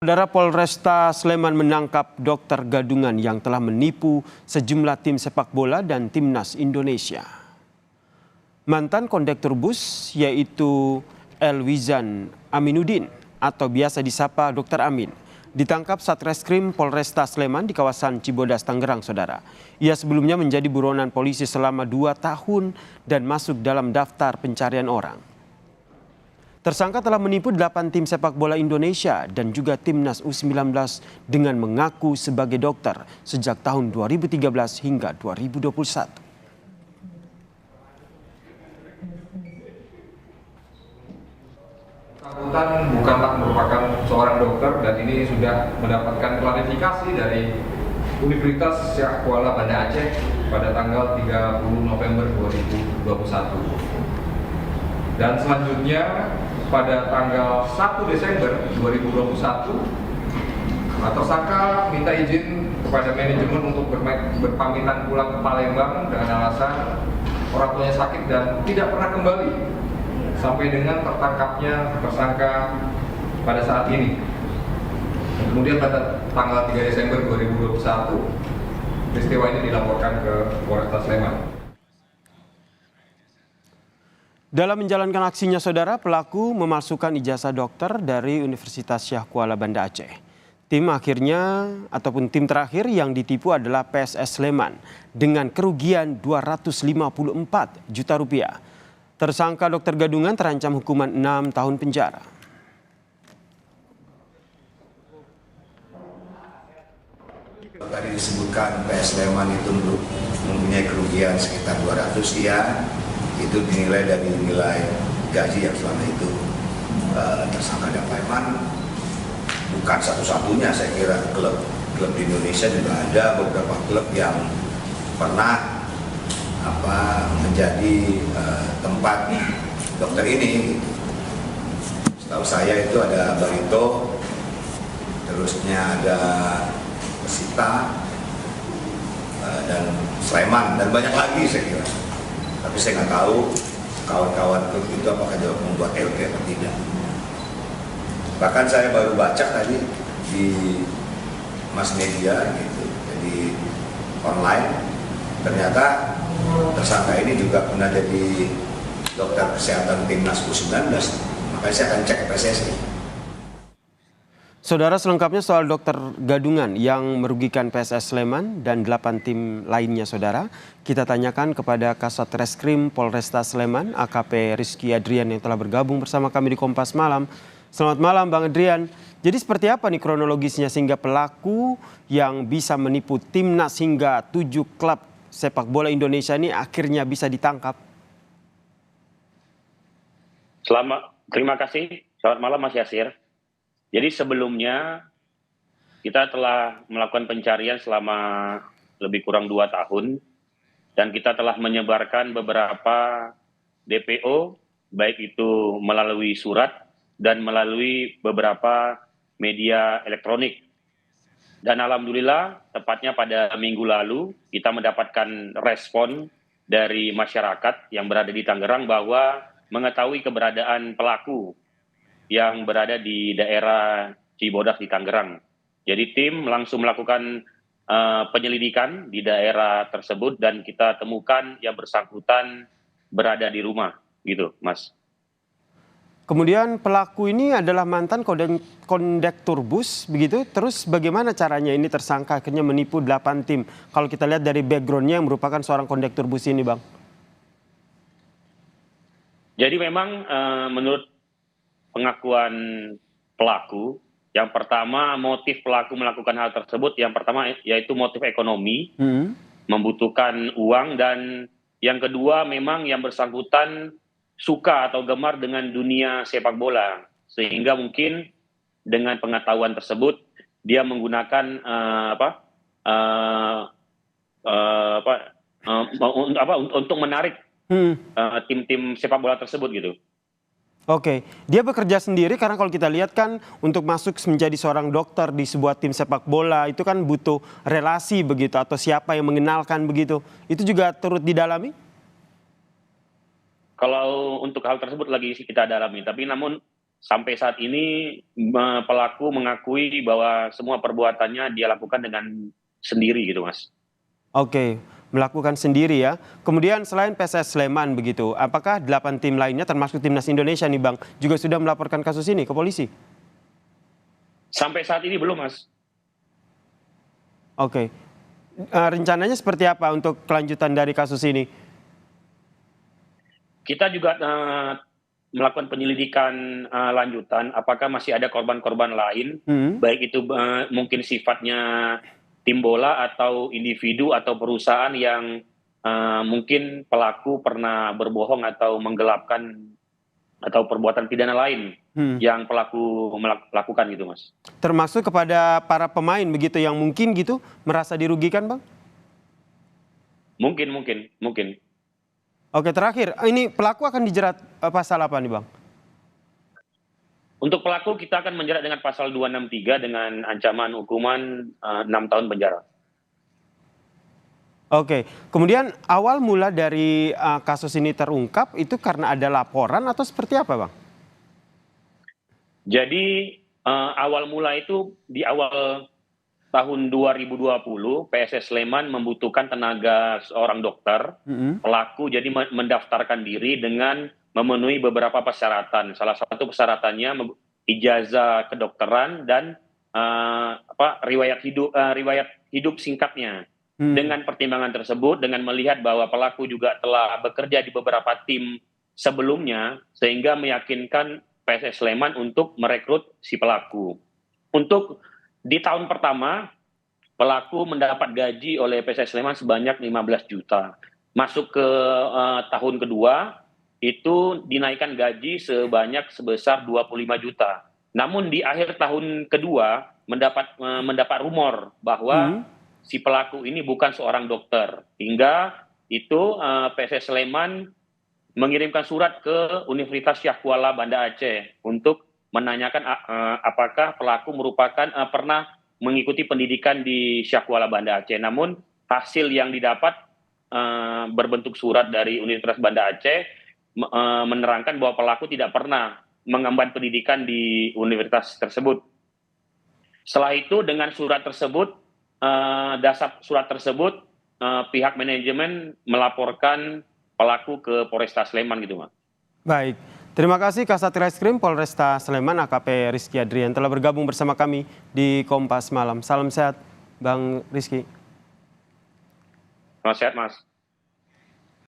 Saudara, Polresta Sleman menangkap dokter gadungan yang telah menipu sejumlah tim sepak bola dan timnas Indonesia. Mantan kondektur bus yaitu Elwizan Aminuddin atau biasa disapa Dr. Amin ditangkap Satreskrim Polresta Sleman di kawasan Cibodas, Tangerang, saudara. Ia sebelumnya menjadi buronan polisi selama 2 tahun dan masuk dalam daftar pencarian orang. Tersangka telah menipu 8 tim sepak bola Indonesia dan juga timnas U19 dengan mengaku sebagai dokter sejak tahun 2013 hingga 2021. Bersangkutan bukanlah merupakan seorang dokter dan ini sudah mendapatkan klarifikasi dari Universitas Syah Kuala Banda Aceh pada tanggal 30 November 2021. Dan selanjutnya pada tanggal 1 Desember 2021, tersangka minta izin kepada manajemen untuk berpamitan pulang ke Palembang dengan alasan orang tuanya sakit dan tidak pernah kembali sampai dengan tertangkapnya tersangka pada saat ini. Dan kemudian pada tanggal 3 Desember 2021, peristiwa ini dilaporkan ke Polresta Sleman. Dalam menjalankan aksinya, saudara, pelaku memalsukan ijazah dokter dari Universitas Syah Kuala Banda Aceh. Tim terakhir yang ditipu adalah PSS Sleman dengan kerugian 254 juta rupiah. Tersangka dokter gadungan terancam hukuman 6 tahun penjara. Tadi disebutkan PS Sleman itu mempunyai kerugian sekitar 200 ya. Itu dinilai dari nilai gaji yang selama itu tersangka dapatkan. Bukan satu-satunya, saya kira klub di Indonesia juga ada beberapa klub yang pernah menjadi tempat dokter ini. Setahu saya itu ada Barito, terusnya ada Persita, dan Sleman, dan banyak lagi saya kira. Tapi saya nggak tahu kawan-kawan klub itu apakah jawab membuat LP atau tidak. Bahkan saya baru baca tadi di mass media gitu, jadi online, ternyata tersangka ini juga pernah jadi dokter kesehatan timnas U19, makanya saya akan cek ke PSSI. Saudara, selengkapnya soal dokter gadungan yang merugikan PSS Sleman dan 8 tim lainnya, saudara, kita tanyakan kepada Kasat Reskrim Polresta Sleman, AKP Rizky Adrian yang telah bergabung bersama kami di Kompas Malam. Selamat malam, Bang Adrian. Jadi seperti apa nih kronologisnya sehingga pelaku yang bisa menipu timnas hingga 7 klub sepak bola Indonesia ini akhirnya bisa ditangkap? Terima kasih. Selamat malam, Mas Yasir. Jadi sebelumnya kita telah melakukan pencarian selama lebih kurang 2 tahun dan kita telah menyebarkan beberapa DPO, baik itu melalui surat dan melalui beberapa media elektronik. Dan alhamdulillah tepatnya pada minggu lalu kita mendapatkan respon dari masyarakat yang berada di Tangerang bahwa mengetahui keberadaan pelaku yang berada di daerah Cibodas di Tangerang. Jadi tim langsung melakukan penyelidikan di daerah tersebut dan kita temukan yang bersangkutan berada di rumah, gitu, Mas. Kemudian pelaku ini adalah mantan kondektur bus, begitu. Terus bagaimana caranya ini tersangka akhirnya menipu 8 tim? Kalau kita lihat dari backgroundnya yang merupakan seorang kondektur bus ini, Bang. Jadi memang menurut pengakuan pelaku, yang pertama motif pelaku melakukan hal tersebut, yang pertama yaitu motif ekonomi, membutuhkan uang, dan yang kedua memang yang bersangkutan suka atau gemar dengan dunia sepak bola, sehingga mungkin dengan pengetahuan tersebut dia menggunakan untuk menarik tim-tim sepak bola tersebut, gitu. Oke, dia bekerja sendiri karena kalau kita lihat kan untuk masuk menjadi seorang dokter di sebuah tim sepak bola itu kan butuh relasi begitu atau siapa yang mengenalkan begitu. Itu juga turut didalami? Kalau untuk hal tersebut lagi kita dalami, tapi namun sampai saat ini pelaku mengakui bahwa semua perbuatannya dia lakukan dengan sendiri gitu, Mas. Oke, melakukan sendiri ya. Kemudian selain PSS Sleman begitu, apakah 8 tim lainnya termasuk Timnas Indonesia nih Bang, juga sudah melaporkan kasus ini ke polisi? Sampai saat ini belum, Mas. Oke. Rencananya seperti apa untuk kelanjutan dari kasus ini? Kita juga melakukan penyelidikan lanjutan, apakah masih ada korban-korban lain, baik itu mungkin sifatnya tim bola atau individu atau perusahaan yang mungkin pelaku pernah berbohong atau menggelapkan atau perbuatan pidana lain yang pelaku melakukan gitu, Mas. Termasuk kepada para pemain begitu yang mungkin gitu merasa dirugikan, Bang? Mungkin. Oke, terakhir, ini pelaku akan dijerat pasal apa nih, Bang? Untuk pelaku kita akan menjerat dengan pasal 263 dengan ancaman hukuman 6 tahun penjara. Oke, kemudian awal mula dari kasus ini terungkap itu karena ada laporan atau seperti apa, Bang? Jadi awal mula itu di awal tahun 2020 PSS Sleman membutuhkan tenaga seorang dokter. Pelaku jadi mendaftarkan diri dengan memenuhi beberapa persyaratan. Salah satu persyaratannya ijazah kedokteran dan riwayat hidup singkatnya. Dengan pertimbangan tersebut, dengan melihat bahwa pelaku juga telah bekerja di beberapa tim sebelumnya, sehingga meyakinkan PSS Sleman untuk merekrut si pelaku. Untuk di tahun pertama, pelaku mendapat gaji oleh PSS Sleman sebanyak 15 juta. Masuk ke tahun kedua, itu dinaikkan gaji sebesar 25 juta. Namun di akhir tahun kedua mendapat rumor bahwa si pelaku ini bukan seorang dokter. Hingga itu PSS Sleman mengirimkan surat ke Universitas Syahkuala Banda Aceh untuk menanyakan apakah pelaku merupakan pernah mengikuti pendidikan di Syahkuala Banda Aceh. Namun hasil yang didapat berbentuk surat dari Universitas Banda Aceh menerangkan bahwa pelaku tidak pernah mengemban pendidikan di universitas tersebut. Setelah itu dengan surat tersebut, dasar surat tersebut, pihak manajemen melaporkan pelaku ke Polresta Sleman gitu, Mas. Baik, terima kasih Kasat Reskrim Polresta Sleman AKP Rizky Adrian telah bergabung bersama kami di Kompas Malam. Salam sehat, Bang Rizky. Salam sehat, Mas.